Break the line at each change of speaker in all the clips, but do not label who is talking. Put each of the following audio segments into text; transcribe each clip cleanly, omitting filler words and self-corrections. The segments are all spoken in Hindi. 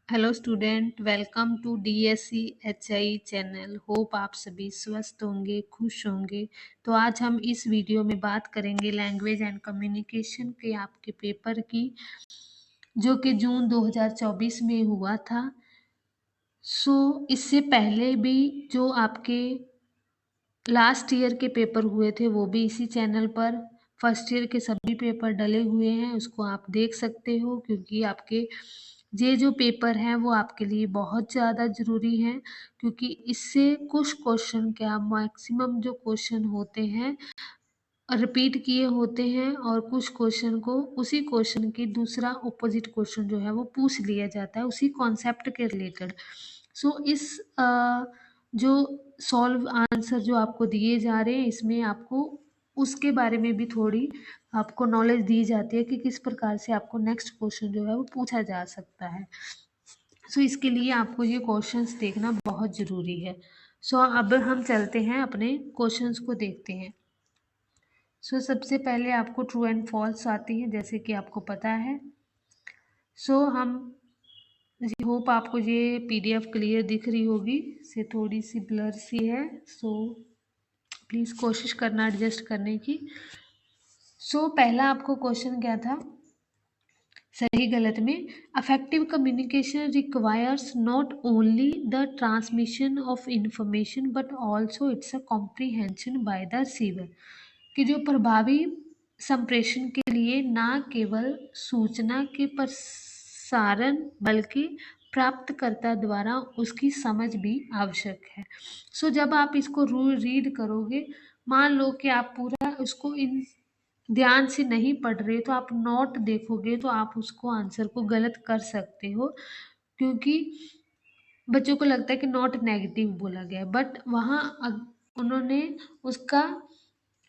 Hello student, welcome to DSC HI channel. Hope आप सभी स्वस्थ होंगे, खुश होंगे। तो आज हम इस वीडियो में बात करेंगे लैंग्वेज एंड कम्युनिकेशन के आपके पेपर की, जो कि जून 2024 में हुआ था। इससे पहले भी जो आपके लास्ट ईयर के पेपर हुए थे वो भी इसी चैनल पर फर्स्ट ईयर के सभी पेपर डले हुए हैं, उसको आप देख सकते हो। क्योंकि आपके ये जो पेपर हैं वो आपके लिए बहुत ज़्यादा ज़रूरी हैं, क्योंकि इससे कुछ क्वेश्चन क्या मैक्सिमम जो क्वेश्चन होते हैं रिपीट किए होते हैं, और कुछ क्वेश्चन को उसी क्वेश्चन की दूसरा ऑपोजिट क्वेश्चन जो है वो पूछ लिया जाता है उसी कॉन्सेप्ट के रिलेटेड। इस जो सॉल्व आंसर जो आपको दिए जा रहे हैं, इसमें आपको उसके बारे में भी थोड़ी आपको नॉलेज दी जाती है कि किस प्रकार से आपको नेक्स्ट क्वेश्चन जो है वो पूछा जा सकता है। इसके लिए आपको ये क्वेश्चंस देखना बहुत ज़रूरी है। अब हम चलते हैं अपने क्वेश्चंस को देखते हैं। सबसे पहले आपको ट्रू एंड फॉल्स आती है, जैसे कि आपको पता है। हम होप आपको ये पीडीएफ क्लियर दिख रही होगी, से थोड़ी सी ब्लर सी है। प्लीज़ कोशिश करना एडजस्ट करने की। पहला आपको क्वेश्चन क्या था सही गलत में। Affective communication requires not only the transmission of information but also it's a comprehension by the receiver, कि जो प्रभावी संप्रेषण के लिए न केवल सूचना के प्रसारण बल्कि प्राप्तकर्ता द्वारा उसकी समझ भी आवश्यक है। जब आप इसको रीड करोगे, मान लो कि आप पूरा उसको इन ध्यान से नहीं पढ़ रहे, तो आप नोट देखोगे तो आप उसको आंसर को गलत कर सकते हो। क्योंकि बच्चों को लगता है कि नॉट नेगेटिव बोला गया है, बट वहाँ उन्होंने उसका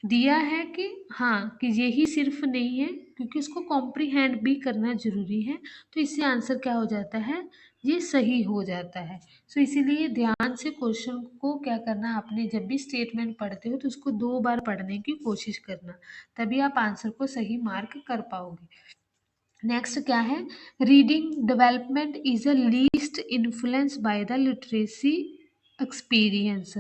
दिया है कि हाँ, कि यही सिर्फ नहीं है, क्योंकि उसको कॉम्प्रीहेंड भी करना जरूरी है। तो इससे आंसर क्या हो जाता है, ये सही हो जाता है। इसीलिए ध्यान से क्वेश्चन को क्या करना, आपने जब भी स्टेटमेंट पढ़ते हो तो उसको 2 बार पढ़ने की कोशिश करना, तभी आप आंसर को सही मार्क कर पाओगे। नेक्स्ट क्या है, reading development is a least influence by the literacy experience.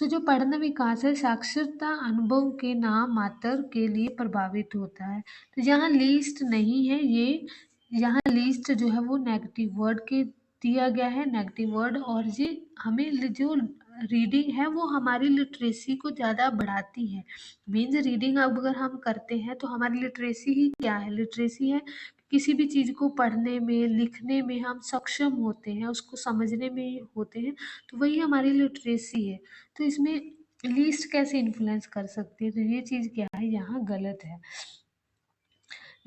जो पढ़ना विकास है साक्षरता अनुभव के नाम मात्र के लिए प्रभावित होता है। तो यहाँ लीस्ट नहीं है, ये यहाँ लीस्ट जो है वो नेगेटिव वर्ड के दिया गया है, नेगेटिव वर्ड। और ये हमें जो रीडिंग है वो हमारी लिटरेसी को ज़्यादा बढ़ाती है। मीन्स रीडिंग अब अगर हम करते हैं तो हमारी लिटरेसी ही क्या है, लिटरेसी है किसी भी चीज़ को पढ़ने में लिखने में हम सक्षम होते हैं, उसको समझने में होते हैं, तो वही हमारी लिटरेसी है। तो इसमें लीस्ट कैसे इन्फ्लुएंस कर सकती है, तो ये चीज़ क्या है, यहाँ गलत है।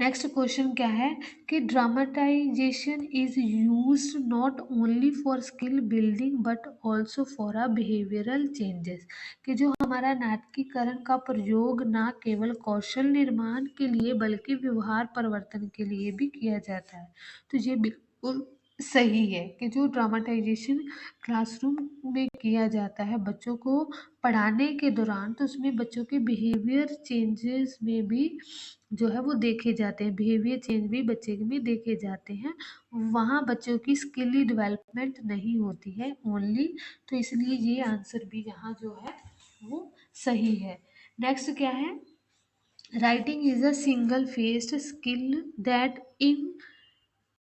नेक्स्ट क्वेश्चन क्या है कि dramatisation is used not only for skill building but also for a behavioural changes, कि जो हमारा नाटकीकरण का प्रयोग न केवल कौशल निर्माण के लिए बल्कि व्यवहार परिवर्तन के लिए भी किया जाता है। तो ये बिल्कुल सही है कि जो ड्रामाटाइजेशन क्लासरूम में किया जाता है बच्चों को पढ़ाने के दौरान, तो उसमें बच्चों के बिहेवियर चेंजेस में भी जो है वो देखे जाते हैं, बिहेवियर चेंज भी बच्चे में देखे जाते हैं। वहाँ बच्चों की स्किल डेवलपमेंट नहीं होती है ओनली। तो इसलिए ये आंसर भी यहाँ जो है वो सही है। नेक्स्ट क्या है, writing is a single faced skill that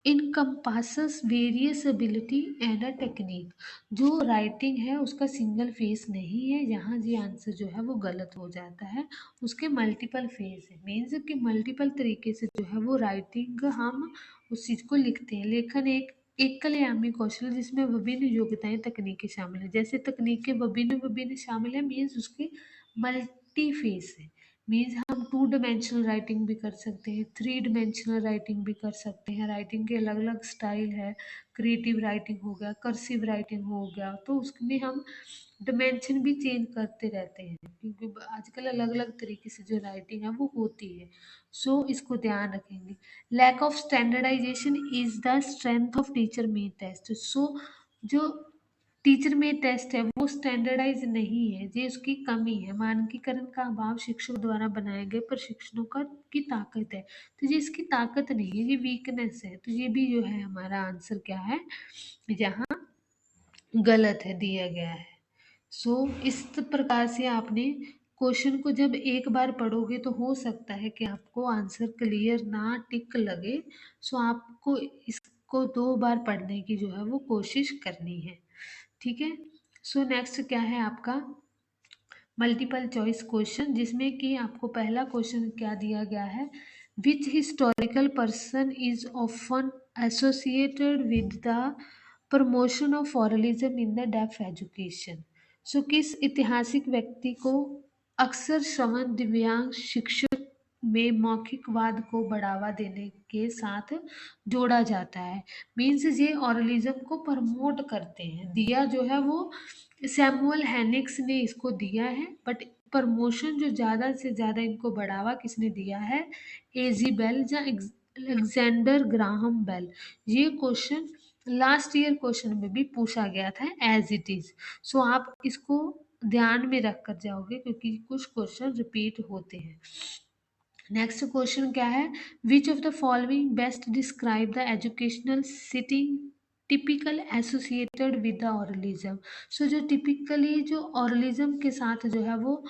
encompasses various ability and a technique. जो राइटिंग है उसका सिंगल फेस नहीं है, यहाँ ये आंसर जो है वो गलत हो जाता है। उसके मल्टीपल फेस है, मीन्स कि मल्टीपल तरीके से जो है वो राइटिंग हम उस चीज़ को लिखते हैं। लेखन एक एकलयामी कौशल जिसमें विभिन्न योग्यताएं तकनीकें शामिल है। जैसे तकनीकें विभिन्न विभिन्न शामिल है, मीन्स उसके मल्टी फेस है। मीन्स हम 2 डिमेंशनल राइटिंग भी कर सकते हैं, 3 डिमेंशनल राइटिंग भी कर सकते हैं। राइटिंग के अलग अलग स्टाइल है, क्रिएटिव राइटिंग हो गया, कर्सिव राइटिंग हो गया, तो उसमें हम डिमेंशन भी चेंज करते रहते हैं, क्योंकि आजकल अलग अलग तरीके से जो राइटिंग है वो होती है। इसको ध्यान रखेंगे। Lack of standardisation is the strength of teacher made test. जो टीचर में टेस्ट है वो स्टैंडर्डाइज नहीं है, ये उसकी कमी है। मानकीकरण का अभाव शिक्षक द्वारा बनाए गए प्रशिक्षणों का की ताकत है। तो ये इसकी ताकत नहीं है, ये वीकनेस है। तो ये भी जो है हमारा आंसर क्या है, यहाँ गलत है दिया गया है। सो इस प्रकार से आपने क्वेश्चन को जब एक बार पढ़ोगे तो हो सकता है कि आपको आंसर क्लियर ना टिक लगे। सो आपको इसको 2 बार पढ़ने की जो है वो कोशिश करनी है। ठीक है। सो नेक्स्ट क्या है आपका मल्टीपल चॉइस क्वेश्चन, जिसमें कि आपको पहला क्वेश्चन क्या दिया गया है, which historical person is often associated with the promotion of oralism in the deaf education. So किस ऐतिहासिक व्यक्ति को अक्सर श्रवण दिव्यांग शिक्षक में मौखिकवाद को बढ़ावा देने के साथ जोड़ा जाता है। मीन्स ये ऑरलिज्म को प्रमोट करते हैं। दिया जो है वो सैमुअल हेनिक्स ने इसको दिया है, बट प्रमोशन जो ज़्यादा से ज़्यादा इनको बढ़ावा किसने दिया है, एजी बेल या अलेक्जेंडर ग्राहम बेल। ये क्वेश्चन लास्ट ईयर क्वेश्चन में भी पूछा गया था एज इट इज। सो आप इसको ध्यान में रख कर जाओगे क्योंकि कुछ क्वेश्चन रिपीट होते हैं। नेक्स्ट क्वेश्चन क्या है, which of the following best describe the educational setting typical associated with the oralism. So जो टिपिकली जो ऑरलिज्म के साथ जो है वो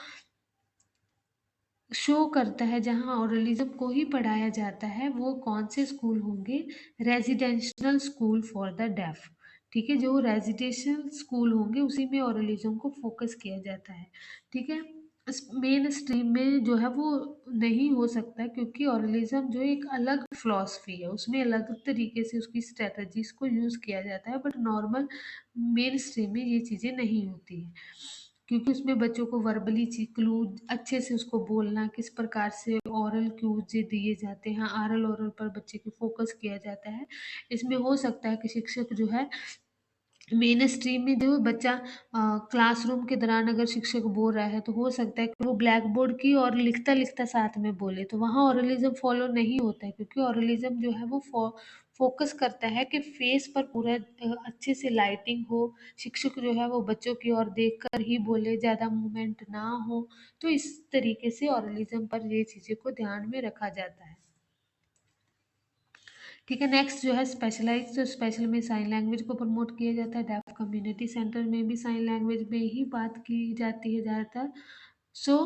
शो करता है, जहाँ ऑरलिज्म को ही पढ़ाया जाता है, वो कौन से स्कूल होंगे, residential school for the deaf. ठीक है, जो रेजिडेंशियल स्कूल होंगे उसी में ऑरलिज्म को फोकस किया जाता है। ठीक है, मेन स्ट्रीम में जो है वो नहीं हो सकता क्योंकि ऑरलिज्म जो एक अलग फिलॉसफी है, उसमें अलग तरीके से उसकी स्ट्रेटजीज को यूज़ किया जाता है, बट नॉर्मल मेन स्ट्रीम में ये चीज़ें नहीं होती हैं क्योंकि उसमें बच्चों को वर्बली क्लू अच्छे से उसको बोलना, किस प्रकार से ओरल क्यूज दिए जाते हैं, आरल ओरल पर बच्चे को फोकस किया जाता है। इसमें हो सकता है कि शिक्षक जो है मेन स्ट्रीम में जो बच्चा क्लासरूम के दौरान अगर शिक्षक बोल रहा है तो हो सकता है कि वो ब्लैक बोर्ड की और लिखता लिखता साथ में बोले, तो वहाँ ऑरलिज्म फॉलो नहीं होता है क्योंकि ऑरलिज्म जो है वो फोकस करता है कि फेस पर पूरा अच्छे से लाइटिंग हो, शिक्षक जो है वो बच्चों की ओर देख कर ही बोले, ज़्यादा मूवमेंट ना हो। तो इस तरीके से ऑरलिज्म पर ये चीज़ें को ध्यान में रखा जाता है। ठीक है, नेक्स्ट जो है स्पेशलाइज, तो स्पेशल में साइन लैंग्वेज को प्रमोट किया जाता है। डेफ कम्युनिटी सेंटर में भी साइन लैंग्वेज में ही बात की जाती है ज़्यादातर। सो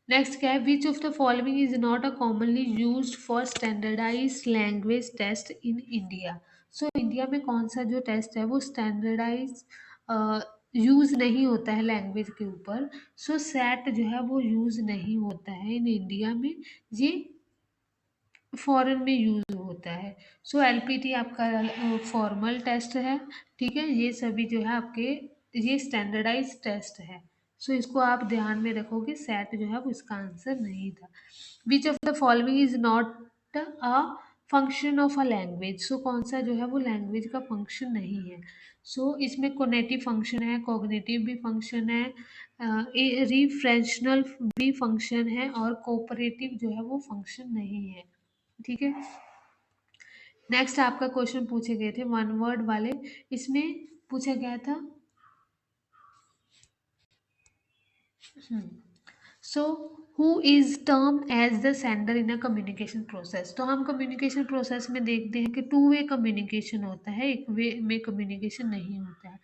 नेक्स्ट क्या है, which of the following is not a commonly used for standardise language test in India. So India में कौन सा जो टेस्ट है वो स्टैंडर्डाइज यूज़ नहीं होता है लैंग्वेज के ऊपर। सो सेट जो है वो यूज़ नहीं होता है इन इंडिया में, ये फॉरेन में यूज़ होता है। सो एलपीटी आपका फॉर्मल टेस्ट है। ठीक है, ये सभी जो है आपके ये स्टैंडर्डाइज टेस्ट है। सो इसको आप ध्यान में रखोगे, सेट जो है वो इसका आंसर नहीं था। Which of the following is not a function of a language. So कौन सा जो है वो लैंग्वेज का फंक्शन नहीं है। सो इसमें कोनेटिव फंक्शन है, कॉग्निटिव भी फंक्शन है, रिफ्रेंशनल भी फंक्शन है और कोऑपरेटिव जो है वो फंक्शन नहीं है। ठीक है, नेक्स्ट आपका क्वेश्चन पूछे गए थे 1 वर्ड वाले, इसमें पूछा गया था so who is term as the sender in a communication process. तो हम कम्युनिकेशन प्रोसेस में देखते हैं कि 2 वे कम्युनिकेशन होता है, एक वे में कम्युनिकेशन नहीं होता है।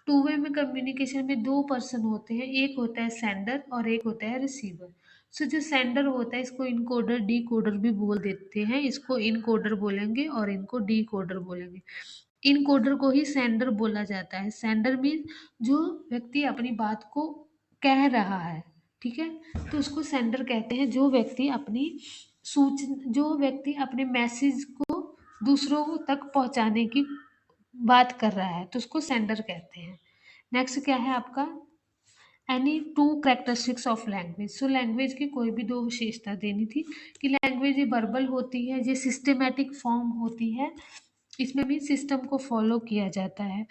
2 वे में कम्युनिकेशन में 2 पर्सन होते हैं, एक होता है सेंडर और एक होता है रिसीवर। सो जो सेंडर होता है इसको इनकोडर डी कोडर भी बोल देते हैं, इसको इनकोडर बोलेंगे और इनको डी कोडर बोलेंगे। इनकोडर को ही सेंडर बोला जाता है। सेंडर मीन जो व्यक्ति अपनी बात को कह रहा है, ठीक है, तो उसको सेंडर कहते हैं। जो व्यक्ति अपने मैसेज को दूसरों तक पहुंचाने की बात कर रहा है तो उसको सेंडर कहते हैं। नेक्स्ट क्या है आपका, any 2 characteristics of language. So language की कोई भी 2 विशेषता देनी थी कि लैंग्वेज ये वर्बल होती है, ये सिस्टमेटिक फॉर्म होती है, इसमें भी सिस्टम को फॉलो किया जाता है।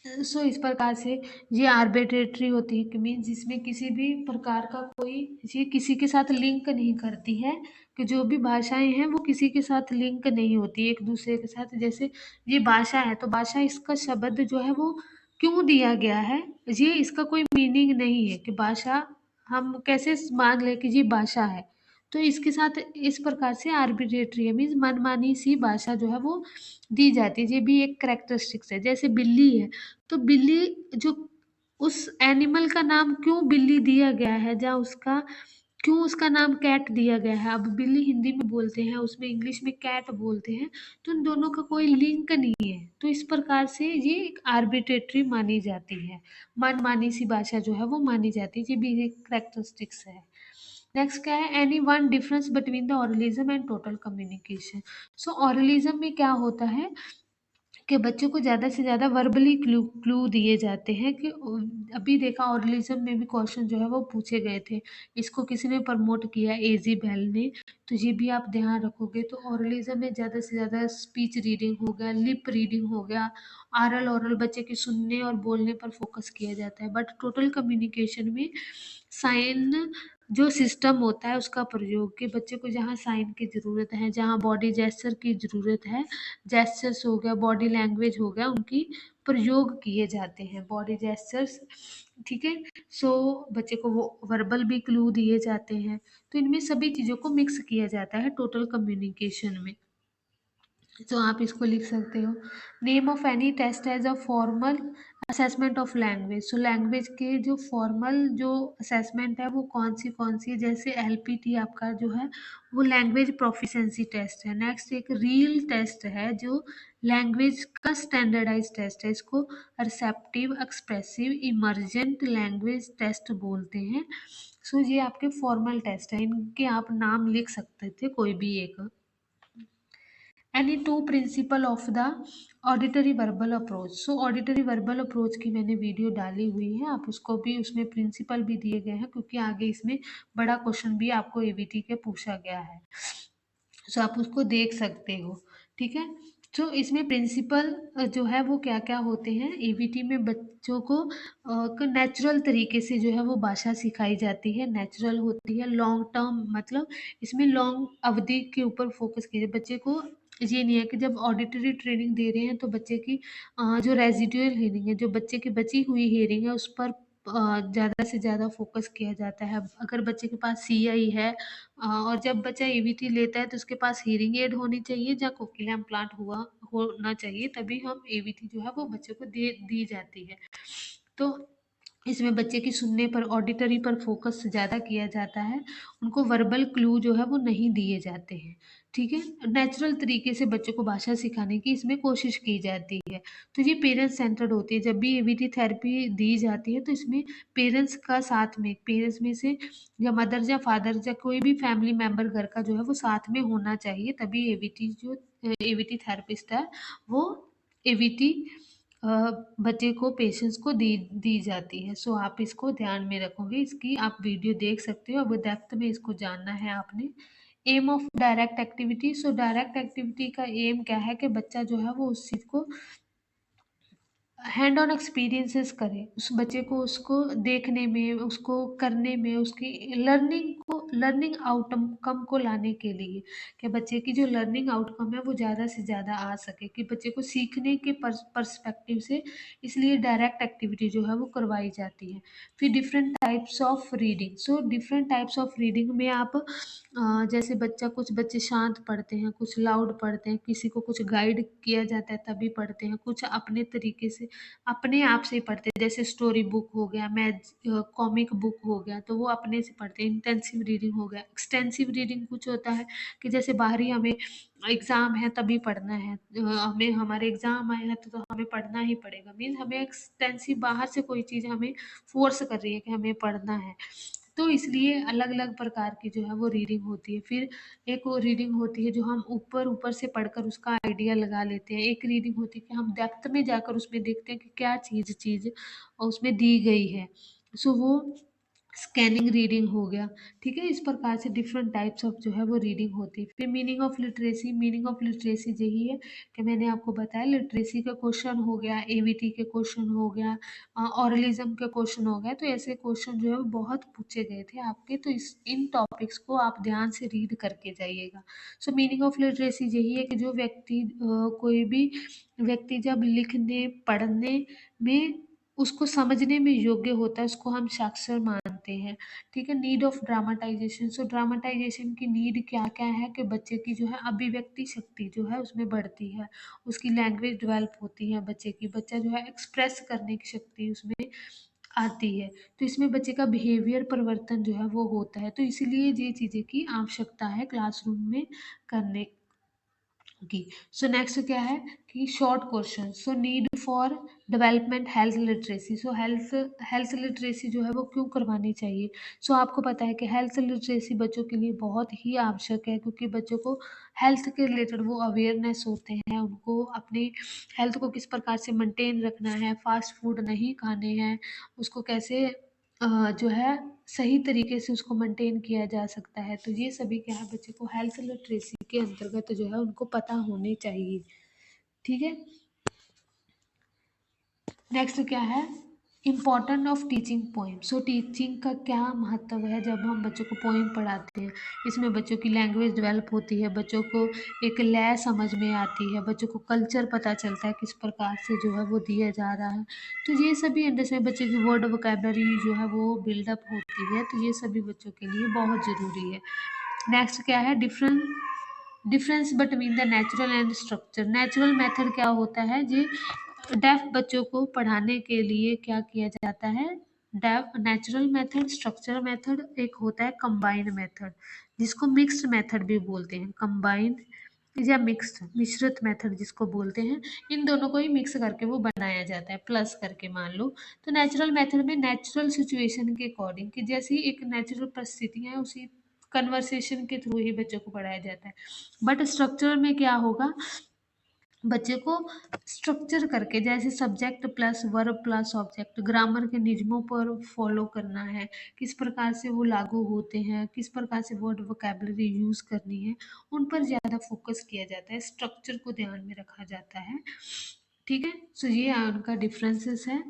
सो इस प्रकार से ये आर्बिट्रेटरी होती है कि मीन जिसमें किसी भी प्रकार का कोई ये किसी के साथ लिंक नहीं करती है, कि जो भी भाषाएं हैं वो किसी के साथ लिंक नहीं होती एक दूसरे के साथ। जैसे ये भाषा है तो भाषा इसका शब्द जो है वो क्यों दिया गया है, ये इसका कोई मीनिंग नहीं है कि भाषा हम कैसे मान लें कि ये भाषा है। तो इसके साथ इस प्रकार से आर्बिट्रेटरी मीन्स मनमानी सी भाषा जो है वो दी जाती है। ये भी एक करेक्टरिस्टिक्स है। जैसे बिल्ली है, तो बिल्ली जो उस एनिमल का नाम क्यों बिल्ली दिया गया है, जहाँ उसका क्यों उसका नाम कैट दिया गया है। अब बिल्ली हिंदी में बोलते हैं, उसमें इंग्लिश में कैट बोलते हैं, तो इन दोनों का कोई लिंक नहीं है। तो इस प्रकार से ये एक आर्बिट्रेटरी मानी जाती है, मनमानी सी भाषा जो है वो मानी जाती है। ये भी एक करेक्टरिस्टिक्स है। नेक्स्ट क्या है, any one difference between the oralism and total communication. So oralism में क्या होता है कि बच्चों को ज़्यादा से ज़्यादा वर्बली क्लू क्लू दिए जाते हैं कि अभी देखा ऑरलिज्म में भी क्वेश्चन जो है वो पूछे गए थे। इसको किसी ने प्रमोट किया, एजी बेल ने। तो ये भी आप ध्यान रखोगे। तो ऑरलिज्म में ज़्यादा से ज़्यादा स्पीच रीडिंग हो गया, लिप रीडिंग हो गया, आरल ओरल बच्चे के सुनने और बोलने पर फोकस किया जाता है। बट टोटल कम्युनिकेशन में साइन जो सिस्टम होता है उसका प्रयोग, कि बच्चे को जहाँ साइन की ज़रूरत है, जहाँ बॉडी जेस्चर की ज़रूरत है, जेस्चर्स हो गया, बॉडी लैंग्वेज हो गया, उनकी प्रयोग किए जाते हैं, बॉडी जेस्चर्स। ठीक है। सो बच्चे को वो वर्बल भी क्लू दिए जाते हैं। तो इनमें सभी चीज़ों को मिक्स किया जाता है टोटल कम्युनिकेशन में। तो आप इसको लिख सकते हो, name of any test as a formal assessment of language. So language के जो फॉर्मल जो असेसमेंट है वो कौन सी है। जैसे एलपीटी आपका जो है वो लैंग्वेज प्रोफिशिएंसी टेस्ट है। नेक्स्ट एक रील टेस्ट है जो लैंग्वेज का स्टैंडर्डाइज टेस्ट है, इसको receptive expressive emergent language test बोलते हैं। सो ये आपके फॉर्मल टेस्ट है, इनके आप नाम लिख सकते थे कोई भी एक। Any two principle of the auditory verbal approach. So auditory verbal approach की मैंने वीडियो डाली हुई है, आप उसको भी, उसमें प्रिंसिपल भी दिए गए हैं, क्योंकि आगे इसमें बड़ा क्वेश्चन भी आपको एबीटी के पूछा गया है। सो आप उसको देख सकते हो। ठीक है। तो इसमें प्रिंसिपल जो है वो क्या क्या होते हैं, एबीटी में बच्चों को नेचुरल तरीके से जो है वो भाषा सिखाई जाती है, नेचुरल होती है। लॉन्ग टर्म मतलब इसमें लॉन्ग अवधि के ऊपर फोकस कीजिए। बच्चे को ये नहीं है कि जब ऑडिटरी ट्रेनिंग दे रहे हैं तो बच्चे की जो रेजिडुअल हीयरिंग है, जो बच्चे की बची हुई हीयरिंग है, उस पर ज़्यादा से ज़्यादा फोकस किया जाता है। अगर बच्चे के पास सीआई है और जब बच्चा एबीटी लेता है तो उसके पास हीयरिंग एड होनी चाहिए या कोक्लियर इम्प्लांट हुआ होना चाहिए, तभी हम एबीटी जो है वो बच्चे को दे दी जाती है। तो इसमें बच्चे की सुनने पर, ऑडिटरी पर फोकस ज़्यादा किया जाता है, उनको वर्बल क्लू जो है वो नहीं दिए जाते हैं। ठीक है। नेचुरल तरीके से बच्चों को भाषा सिखाने की इसमें कोशिश की जाती है। तो ये पेरेंट्स सेंटर्ड होती है। जब भी एबीटी थेरेपी दी जाती है तो इसमें पेरेंट्स का साथ में, पेरेंट्स में से या मदर या फादर या कोई भी फैमिली मेंबर घर का जो है वो साथ में होना चाहिए, तभी एबीटी जो एबीटी थेरेपिस्ट है वो एबीटी बच्चे को, पेशेंट्स को दी जाती है। सो आप इसको ध्यान में रखोगे, इसकी आप वीडियो देख सकते हो। अब डेप्थ में इसको जानना है आपने। Aim of direct activity. So direct activity का एम क्या है कि बच्चा जो है वो उस चीज़ को हैंड ऑन एक्सपीरियंसेस करे, उस बच्चे को उसको देखने में, उसको करने में, उसकी लर्निंग आउटकम को लाने के लिए, कि बच्चे की जो लर्निंग आउटकम है वो ज़्यादा से ज़्यादा आ सके, कि बच्चे को सीखने के पर्सपेक्टिव से, इसलिए डायरेक्ट एक्टिविटी जो है वो करवाई जाती है। फिर different types of reading. So different types of reading में आप जैसे बच्चा, कुछ बच्चे शांत पढ़ते हैं, कुछ लाउड पढ़ते हैं, किसी को कुछ गाइड किया जाता है तभी पढ़ते हैं, कुछ अपने तरीके से अपने आप से ही पढ़ते हैं। जैसे स्टोरी बुक हो गया, मैथ कॉमिक बुक हो गया, तो वो अपने से पढ़ते हैं। इंटेंसिव रीडिंग हो गया। एक्सटेंसिव रीडिंग कुछ होता है कि जैसे बाहरी हमें एग्ज़ाम है तभी पढ़ना है, हमें हमारे एग्ज़ाम आए हैं तो हमें पढ़ना ही पड़ेगा, मीन्स हमें एक्सटेंसिव, बाहर से कोई चीज़ हमें फोर्स कर रही है कि हमें पढ़ना है। तो इसलिए अलग अलग प्रकार की जो है वो रीडिंग होती है। फिर एक वो रीडिंग होती है जो हम ऊपर ऊपर से पढ़कर उसका आइडिया लगा लेते हैं। एक रीडिंग होती है कि हम डेप्थ में जाकर उसमें देखते हैं कि क्या चीज़ चीज़ उसमें दी गई है। सो वो स्कैनिंग रीडिंग हो गया। ठीक है। इस प्रकार से डिफरेंट टाइप्स ऑफ जो है वो रीडिंग होती है। फिर meaning of literacy. Meaning of literacy यही है कि मैंने आपको बताया, लिटरेसी का क्वेश्चन हो गया, एबीटी के क्वेश्चन हो गया, ऑरलिज्म के क्वेश्चन हो गए। तो ऐसे क्वेश्चन जो है वो बहुत पूछे गए थे आपके, तो इस इन टॉपिक्स को आप ध्यान से रीड करके जाइएगा। सो मीनिंग ऑफ लिटरेसी यही है कि जो व्यक्ति कोई भी व्यक्ति जब लिखने पढ़ने में उसको समझने में योग्य होता है, उसको हम साक्षर मानते हैं। ठीक है, need of dramatisation. So dramatisation की नीड क्या क्या है कि बच्चे की जो है अभिव्यक्ति शक्ति जो है उसमें बढ़ती है, उसकी लैंग्वेज डेवलप होती है, बच्चे की, बच्चा जो है एक्सप्रेस करने की शक्ति उसमें आती है। तो इसमें बच्चे का बिहेवियर परिवर्तन जो है वो होता है। तो इसीलिए ये चीज़ें की आवश्यकता है क्लासरूम में करने की। सो नेक्स्ट क्या है कि short question. So need for development health literacy. So health literacy जो है वो क्यों करवानी चाहिए। सो आपको पता है कि हेल्थ लिटरेसी बच्चों के लिए बहुत ही आवश्यक है, क्योंकि बच्चों को हेल्थ के रिलेटेड वो अवेयरनेस होते हैं, उनको अपनी हेल्थ को किस प्रकार से मेंटेन रखना है, फास्ट फूड नहीं खाने हैं, उसको कैसे जो है सही तरीके से उसको मेंटेन किया जा सकता है। तो ये सभी क्या है बच्चे को हेल्थ लिटरेसी के अंतर्गत जो है उनको पता होने चाहिए। ठीक है, नेक्स्ट क्या है important of teaching poem. So teaching का क्या महत्व है जब हम बच्चों को पोइम पढ़ाते हैं। इसमें बच्चों की लैंग्वेज डेवलप होती है, बच्चों को एक लय समझ में आती है, बच्चों को कल्चर पता चलता है किस प्रकार से जो है वो दिया जा रहा है। तो ये सभी अंदर से बच्चे की वर्ड वोकेबलरी जो है वो बिल्डअप होती है। तो ये सभी बच्चों के लिए बहुत ज़रूरी है। नेक्स्ट क्या है difference between the natural and structure. Natural method क्या होता है जी, डेफ बच्चों को पढ़ाने के लिए क्या किया जाता है, deaf natural method, structure method, एक होता है कंबाइंड मेथड जिसको मिक्स्ड मेथड भी बोलते हैं, कंबाइंड या मिक्स्ड, मिश्रित मेथड जिसको बोलते हैं। इन दोनों को ही मिक्स करके वो बनाया जाता है, प्लस करके मान लो। तो नेचुरल मेथड में नेचुरल सिचुएशन के अकॉर्डिंग कि जैसी एक नेचुरल परिस्थितियाँ है उसी कन्वर्सेशन के थ्रू ही बच्चों को पढ़ाया जाता है। बट स्ट्रक्चर में क्या होगा, बच्चे को स्ट्रक्चर करके जैसे subject plus verb plus object, grammar के नियमों पर फॉलो करना है, किस प्रकार से वो लागू होते हैं, किस प्रकार से वर्ड वोकेबलरी यूज करनी है, उन पर ज़्यादा फोकस किया जाता है, स्ट्रक्चर को ध्यान में रखा जाता है। ठीक है, सो ये उनका डिफरेंसेस है।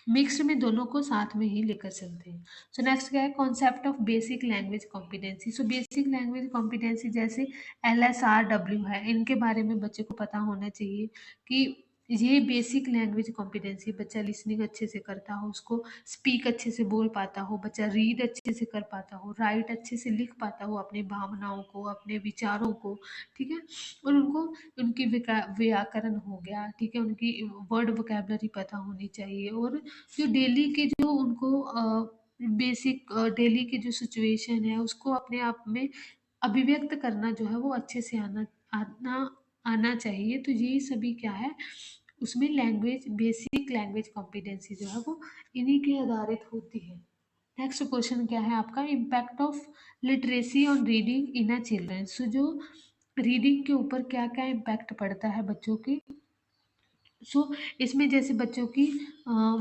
मिक्स्ड में दोनों को साथ में ही लेकर चलते हैं। सो नेक्स्ट क्या है concept of basic language competency. So basic language competency जैसे LSRW है, इनके बारे में बच्चे को पता होना चाहिए कि ये बेसिक लैंग्वेज कॉम्पिटेंसी, बच्चा लिसनिंग अच्छे से करता हो, उसको स्पीक अच्छे से बोल पाता हो, बच्चा रीड अच्छे से कर पाता हो, राइट अच्छे से लिख पाता हो अपनी भावनाओं को, अपने विचारों को। ठीक है, और उनको उनकी व्याकरण हो गया, ठीक है, उनकी वर्ड वोकेबलरी पता होनी चाहिए, और जो डेली के जो उनको बेसिक डेली के जो सिचुएशन है उसको अपने आप में अभिव्यक्त करना जो है वो अच्छे से आना आना चाहिए। तो ये सभी क्या है उसमें लैंग्वेज, बेसिक लैंग्वेज कॉम्पिटेंसी जो है वो इन्हीं के आधारित होती है। नेक्स्ट क्वेश्चन क्या है आपका, impact of literacy on reading in a children. So जो रीडिंग के ऊपर क्या क्या इम्पैक्ट पड़ता है बच्चों की। सो इसमें जैसे बच्चों की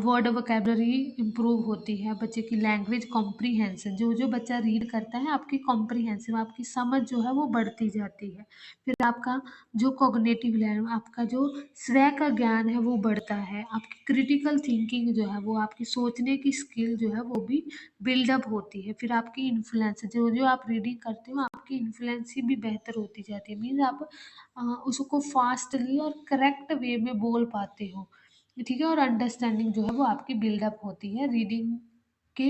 वर्ड वोकेबलरी इम्प्रूव होती है, बच्चे की लैंग्वेज कॉम्प्रीहेंशन, जो जो बच्चा रीड करता है आपकी कॉम्प्रीहेंसिव, आपकी समझ जो है वो बढ़ती जाती है। फिर आपका जो कॉग्निटिव लैंग, आपका जो स्वयं का ज्ञान है वो बढ़ता है, आपकी क्रिटिकल थिंकिंग जो है वो, आपकी सोचने की स्किल जो है वो भी बिल्डअप होती है। फिर आपकी इन्फ्लुएंस, जो जो आप रीडिंग करते हो आपकी इन्फ्लुएंस भी बेहतर होती जाती है, मीन्स आप उसको फास्टली और करेक्ट वे में बोल पाते हो। ठीक है, और अंडरस्टैंडिंग जो है वो आपकी बिल्डअप होती है के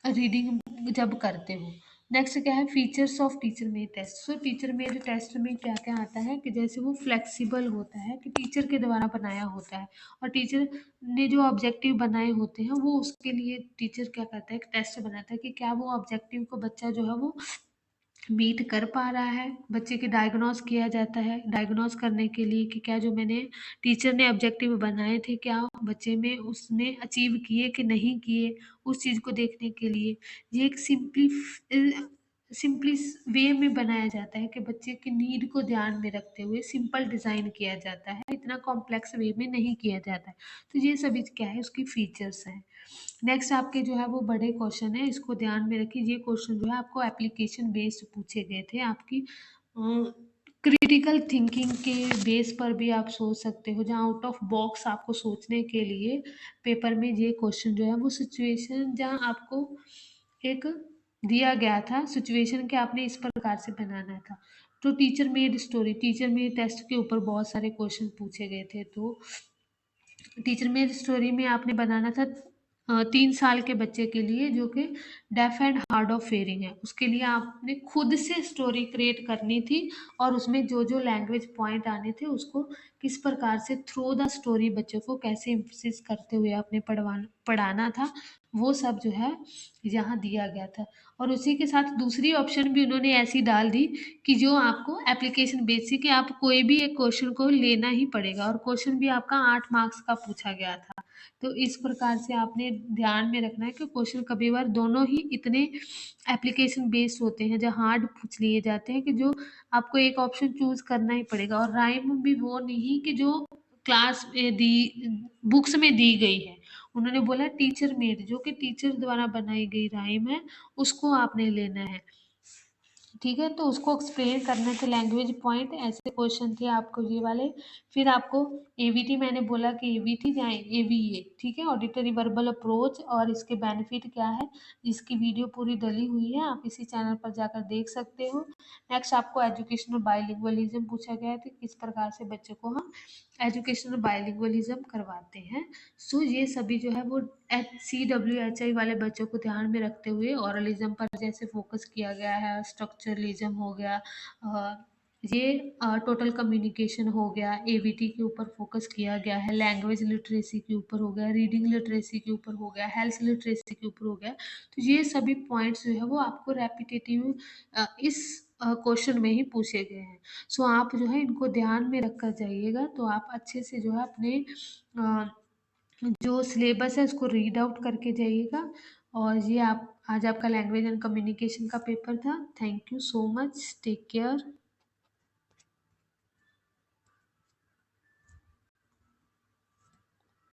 रीडिंग जब करते हो। नेक्स्ट क्या है features of teacher made test. So teacher made test में क्या क्या आता है कि जैसे वो फ्लेक्सिबल होता है, कि टीचर के द्वारा बनाया होता है, और टीचर ने जो ऑब्जेक्टिव बनाए होते हैं वो उसके लिए टीचर क्या करता है एक टेस्ट बनाता है कि क्या वो ऑब्जेक्टिव को बच्चा जो है वो मीट कर पा रहा है। बच्चे की डायग्नोस किया जाता है, डायग्नोस करने के लिए कि क्या जो मैंने टीचर ने ऑब्जेक्टिव बनाए थे क्या बच्चे में उसने अचीव किए कि नहीं किए, उस चीज़ को देखने के लिए ये एक सिंपली वे में बनाया जाता है कि बच्चे की नीड को ध्यान में रखते हुए सिंपल डिज़ाइन किया जाता है, इतना कॉम्प्लेक्स वे में नहीं किया जाता है। तो ये सभी क्या है उसकी फीचर्स हैं। नेक्स्ट आपके जो है वो बड़े क्वेश्चन है, इसको ध्यान में रखिए। ये क्वेश्चन जो है आपको एप्लीकेशन बेस्ड पूछे गए थे, आपकी क्रिटिकल थिंकिंग के बेस पर भी आप सोच सकते हो, जहाँ आउट ऑफ बॉक्स आपको सोचने के लिए पेपर में ये क्वेश्चन जो है वो सिचुएशन जहाँ आपको एक दिया गया था सिचुएशन के आपने इस प्रकार से बनाना था। तो teacher made story, teacher made test के ऊपर बहुत सारे क्वेश्चन पूछे गए थे। तो टीचर मेड स्टोरी में आपने बनाना था 3 साल के बच्चे के लिए जो कि deaf and hard of hearing है, उसके लिए आपने खुद से स्टोरी क्रिएट करनी थी और उसमें जो जो लैंग्वेज पॉइंट आने थे उसको किस प्रकार से थ्रू द स्टोरी बच्चों को कैसे इम्फसिस करते हुए आपने पढ़ाना था, वो सब जो है यहाँ दिया गया था। और उसी के साथ दूसरी ऑप्शन भी उन्होंने ऐसी डाल दी कि जो आपको एप्लीकेशन बेसिक है, आप कोई भी एक क्वेश्चन को लेना ही पड़ेगा और क्वेश्चन भी आपका 8 मार्क्स का पूछा गया था। तो इस प्रकार से आपने ध्यान में रखना है कि क्वेश्चन कभी बार दोनों ही इतने एप्लीकेशन बेस्ड होते हैं जहाँ हार्ड पूछ लिए जाते हैं कि जो आपको एक ऑप्शन चूज करना ही पड़ेगा। और राइम भी वो नहीं कि जो क्लास में दी बुक्स में दी गई है, उन्होंने बोला टीचर मेड जो कि टीचर द्वारा बनाई गई राइम है उसको आपने लेना है। ठीक है, तो उसको एक्सप्लेन करने थे लैंग्वेज पॉइंट, ऐसे क्वेश्चन थे आपको ये वाले। फिर आपको एवीटी मैंने बोला कि एवीटी या एवीए, ठीक है, ऑडिटरी वर्बल अप्रोच, और इसके बेनिफिट क्या है, इसकी वीडियो पूरी डली हुई है, आप इसी चैनल पर जाकर देख सकते हो। नेक्स्ट आपको एजुकेशनल बाइलिंगुअलिज्म पूछा गया है कि किस प्रकार से बच्चों को हम एजुकेशनल बाइलिंगुअलिज्म करवाते हैं। सो ये सभी जो है वो CWHI वाले बच्चों को ध्यान में रखते हुए ओरलिज्म पर जैसे फोकस किया गया है, स्ट्रक्चरलिज्म हो गया, ये टोटल कम्युनिकेशन हो गया, एवीटी के ऊपर फोकस किया गया है, लैंग्वेज लिटरेसी के ऊपर हो गया, रीडिंग लिटरेसी के ऊपर हो गया, हेल्थ लिटरेसी के ऊपर हो गया। तो ये सभी पॉइंट्स जो है वो आपको रेपिटेटिव इस क्वेश्चन में ही पूछे गए हैं। सो आप जो है इनको ध्यान में रखकर जाइएगा तो आप अच्छे से जो है अपने जो सिलेबस है उसको रीड आउट करके जाइएगा। और ये आप आज आपका लैंग्वेज एंड कम्युनिकेशन का पेपर था। Thank you so much, take care.